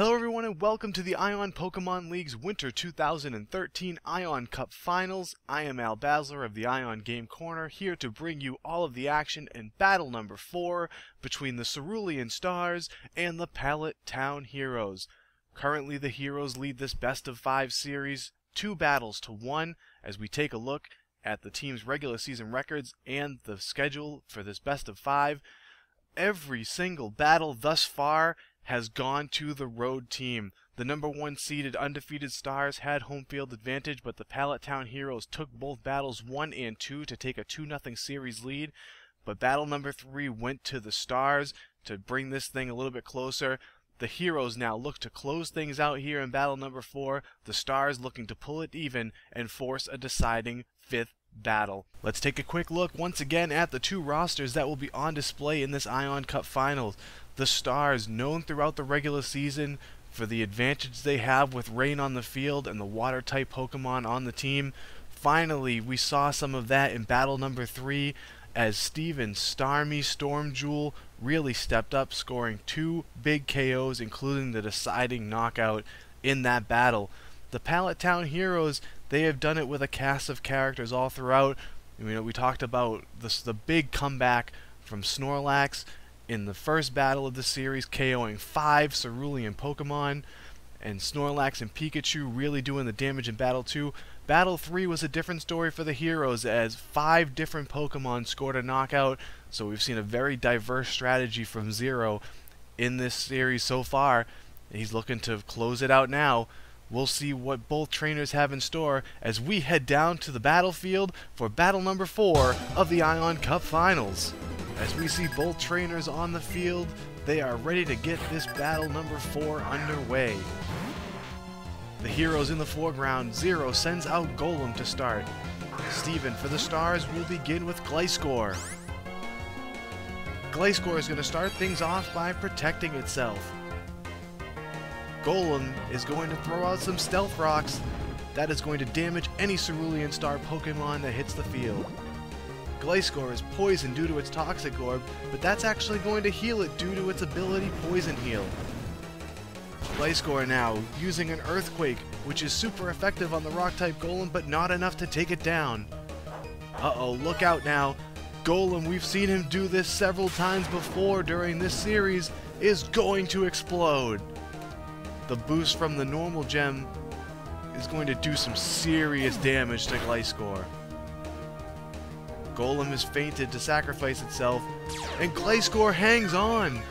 Hello everyone and welcome to the Ion Pokémon League's Winter 2013 Ion Cup Finals. I am Al Basler of the Ion Game Corner, here to bring you all of the action in battle number 4 between the Cerulean Stars and the Pallet Town Heroes. Currently the Heroes lead this best of 5 series 2 battles to 1 as we take a look at the team's regular season records and the schedule for this best of 5. Every single battle thus far has gone to the road team. The number 1 seeded undefeated Stars had home field advantage, but the Pallet Town Heroes took both battles 1 and 2 to take a 2-0 series lead. But battle number 3 went to the Stars to bring this thing a little bit closer. The Heroes now look to close things out here in battle number 4. The Stars looking to pull it even and force a deciding 5th battle. Let's take a quick look once again at the 2 rosters that will be on display in this Ion Cup Finals. The Stars, known throughout the regular season for the advantage they have with rain on the field and the water-type Pokemon on the team. Finally, we saw some of that in battle number 3 as Steven Starmie Stormjewel really stepped up, scoring 2 big KOs, including the deciding knockout in that battle. The Pallet Town Heroes, they have done it with a cast of characters all throughout. We talked about the big comeback from Snorlax in the first battle of the series, KOing 5 Cerulean Pokemon, and Snorlax and Pikachu really doing the damage in Battle 2. Battle 3 was a different story for the Heroes as 5 different Pokemon scored a knockout, so we've seen a very diverse strategy from Zero in this series so far. He's looking to close it out now. We'll see what both trainers have in store as we head down to the battlefield for battle number 4 of the Ion Cup Finals. As we see both trainers on the field, they are ready to get this battle number 4 underway. The Heroes in the foreground. Zero sends out Golem to start. Steven for the Stars will begin with Gliscor. Gliscor is going to start things off by protecting itself. Golem is going to throw out some Stealth Rocks. That is going to damage any Cerulean Star Pokemon that hits the field. Gliscor is poisoned due to its Toxic Orb, but that's actually going to heal it due to its ability Poison Heal. Gliscor now using an Earthquake, which is super effective on the Rock-type Golem, but not enough to take it down. Uh-oh, look out now. Golem, we've seen him do this several times before during this series, is going to explode. The boost from the normal gem is going to do some serious damage to Gliscor. Golem has fainted to sacrifice itself, and Gliscor hangs on!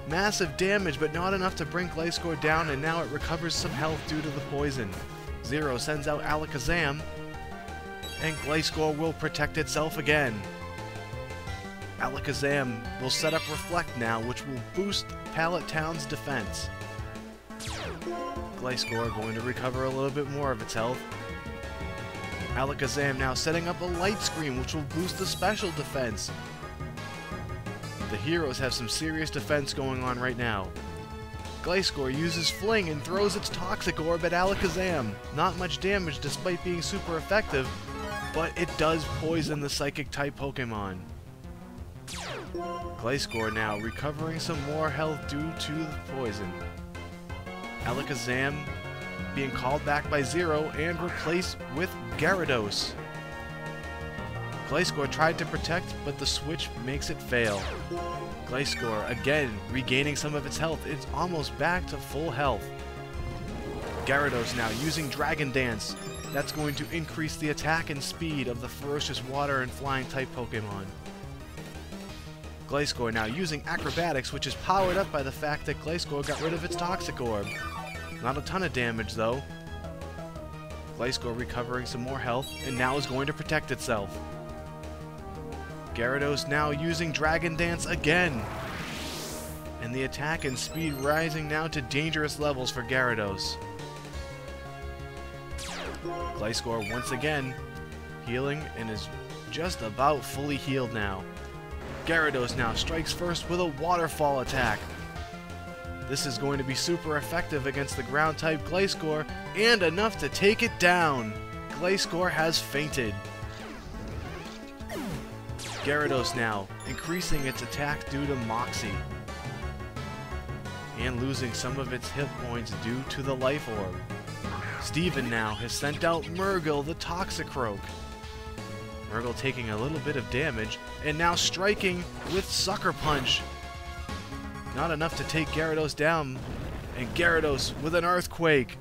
Massive damage, but not enough to bring Gliscor down, and now it recovers some health due to the poison. Zero sends out Alakazam, and Gliscor will protect itself again. Alakazam will set up Reflect now, which will boost Pallet Town's defense. Gliscor going to recover a little bit more of its health. Alakazam now setting up a Light Screen, which will boost the special defense. The Heroes have some serious defense going on right now. Gliscor uses Fling and throws its Toxic Orb at Alakazam. Not much damage despite being super effective, but it does poison the Psychic-type Pokemon. Gliscor now recovering some more health due to the poison. Alakazam being called back by Zero and replaced with Gyarados. Gliscor tried to protect, but the switch makes it fail. Gliscor again regaining some of its health. It's almost back to full health. Gyarados now using Dragon Dance. That's going to increase the attack and speed of the ferocious water and flying type Pokemon. Gliscor now using Acrobatics, which is powered up by the fact that Gliscor got rid of its Toxic Orb. Not a ton of damage though. Gliscor recovering some more health and now is going to protect itself. Gyarados now using Dragon Dance again. And the attack and speed rising now to dangerous levels for Gyarados. Gliscor once again healing and is just about fully healed now. Gyarados now strikes first with a Waterfall attack. This is going to be super effective against the ground-type Gliscor, and enough to take it down. Gliscor has fainted. Gyarados now increasing its attack due to Moxie. and losing some of its hit points due to the Life Orb. Steven now has sent out Murgle the Toxicroak. Murgle taking a little bit of damage, and now striking with Sucker Punch. Not enough to take Gyarados down, and Gyarados with an Earthquake.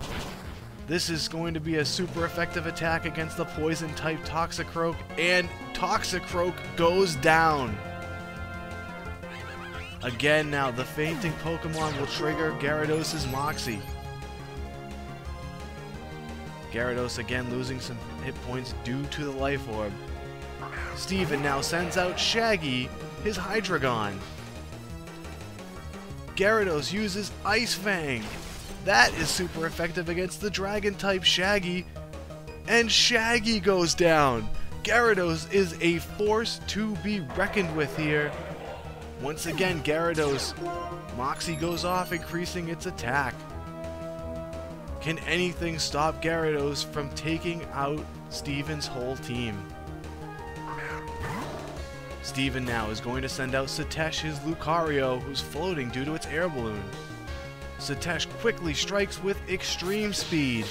This is going to be a super effective attack against the Poison-type Toxicroak, and Toxicroak goes down. Again now, the fainting Pokemon will trigger Gyarados' Moxie. Gyarados again losing some hit points due to the Life Orb. Steven now sends out Shaggy, his Hydreigon. Gyarados uses Ice Fang. That is super effective against the Dragon-type Shaggy, and Shaggy goes down. Gyarados is a force to be reckoned with here. Once again, Gyarados, Moxie goes off, increasing its attack. Can anything stop Gyarados from taking out Steven's whole team? Steven now is going to send out Satesh, his Lucario, who's floating due to its air balloon. Satesh quickly strikes with extreme speed.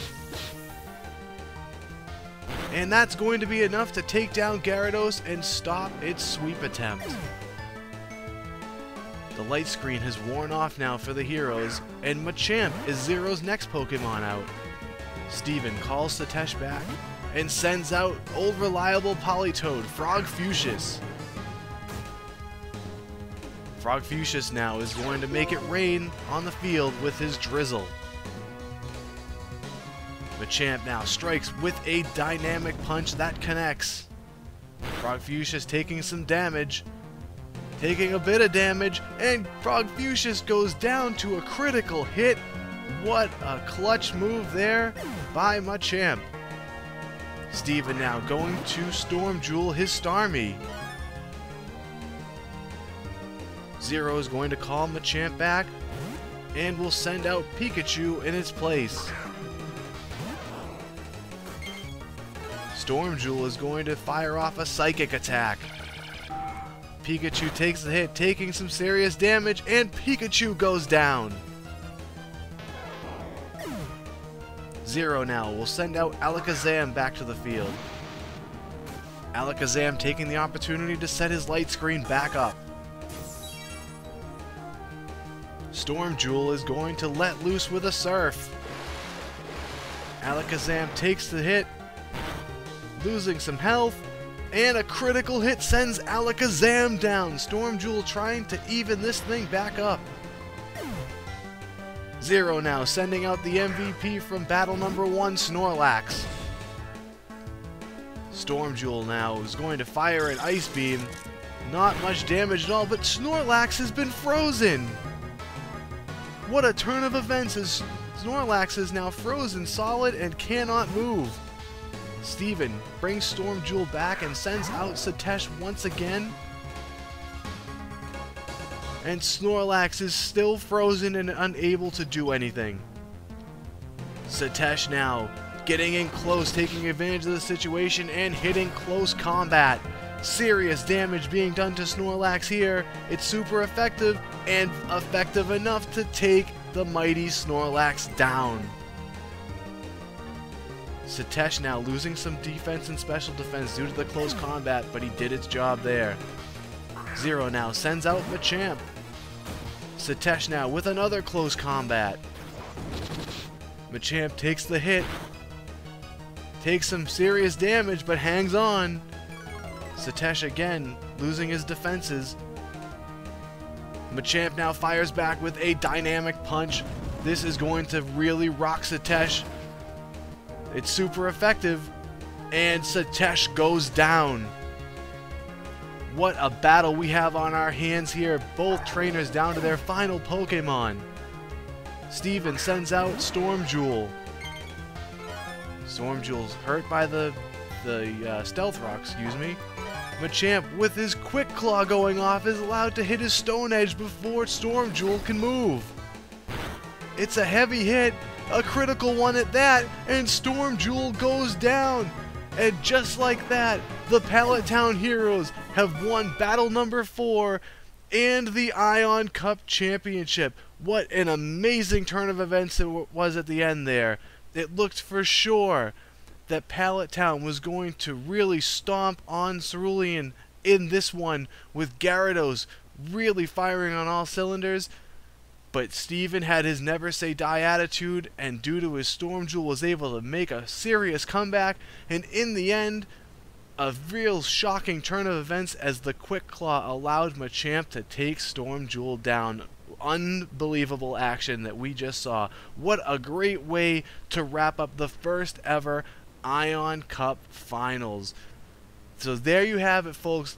And that's going to be enough to take down Gyarados and stop its sweep attempt. The light screen has worn off now for the heroes, and Machamp is Zero's next Pokemon out. Steven calls Satesh back and sends out old reliable Politoed, Frogfucius. Frogfucius now is going to make it rain on the field with his Drizzle. Machamp now strikes with a dynamic punch that connects. Frogfucius taking some damage. Taking a bit of damage, and Frogfucius goes down to a critical hit. What a clutch move there by Machamp. Steven now going to Storm Jewel his Starmie. Zero is going to call Machamp back, and will send out Pikachu in its place. Storm Jewel is going to fire off a Psychic attack. Pikachu takes the hit, taking some serious damage, and Pikachu goes down. Zero now will send out Alakazam back to the field. Alakazam taking the opportunity to set his light screen back up. Storm Jewel is going to let loose with a Surf. Alakazam takes the hit, losing some health, and a critical hit sends Alakazam down. Storm Jewel trying to even this thing back up. Zero now sending out the MVP from battle number 1, Snorlax. Storm Jewel now is going to fire an Ice Beam. Not much damage at all, but Snorlax has been frozen. What a turn of events, as Snorlax is now frozen solid and cannot move. Steven brings Storm Jewel back and sends out Satesh once again. And Snorlax is still frozen and unable to do anything. Satesh now getting in close, taking advantage of the situation and hitting close combat. Serious damage being done to Snorlax here. It's super effective, and effective enough to take the mighty Snorlax down. Satesh now losing some defense and special defense due to the close combat, but he did its job there. Zero now sends out Machamp. Satesh now with another close combat. Machamp takes the hit. Takes some serious damage, but hangs on. Satesh again losing his defenses. Machamp now fires back with a dynamic punch. This is going to really rock Satesh. It's super effective, and Satesh goes down. What a battle we have on our hands here. Both trainers down to their final Pokemon. Steven sends out Storm Jewel. Storm Jewel's hurt by the Stealth Rock, excuse me. Machamp, with his Quick Claw going off, is allowed to hit his Stone Edge before Storm Jewel can move. It's a heavy hit, a critical one at that, and Storm Jewel goes down. And just like that, the Pallet Town Heroes have won battle number 4 and the Ion Cup Championship. What an amazing turn of events it was at the end there. It looked for sure that Pallet Town was going to really stomp on Cerulean in this one, with Gyarados really firing on all cylinders. But Steven had his never say die attitude, and due to his Storm Jewel was able to make a serious comeback, and in the end, a real shocking turn of events as the Quick Claw allowed Machamp to take Storm Jewel down. Unbelievable action that we just saw. What a great way to wrap up the first ever Ion Cup Finals. So there you have it, folks.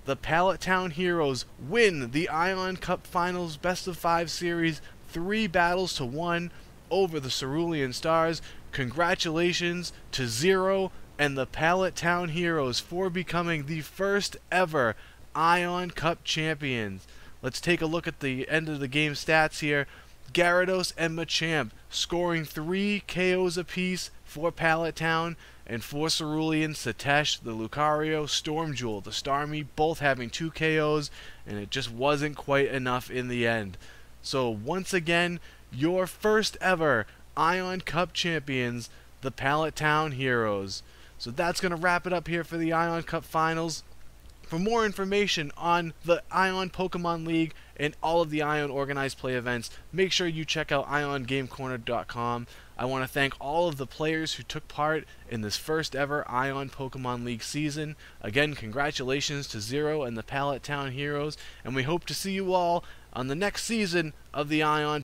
The Pallet Town Heroes win the Ion Cup Finals Best of 5 series 3 battles to 1 over the Cerulean Stars. Congratulations to Zero and the Pallet Town Heroes for becoming the first ever Ion Cup champions. Let's take a look at the end of the game stats here. Gyarados and Machamp scoring 3 KOs apiece for Pallet Town, and for Cerulean, Satesh, the Lucario, Storm Jewel, the Starmie, both having 2 KOs, and it just wasn't quite enough in the end. So once again, your first ever Ion Cup champions, the Pallet Town Heroes. So that's going to wrap it up here for the Ion Cup Finals. For more information on the Ion Pokémon League and all of the Ion organized play events, make sure you check out IonGameCorner.com. I want to thank all of the players who took part in this first ever Ion Pokémon League season. Again, congratulations to Zero and the Pallet Town Heroes, and we hope to see you all on the next season of the Ion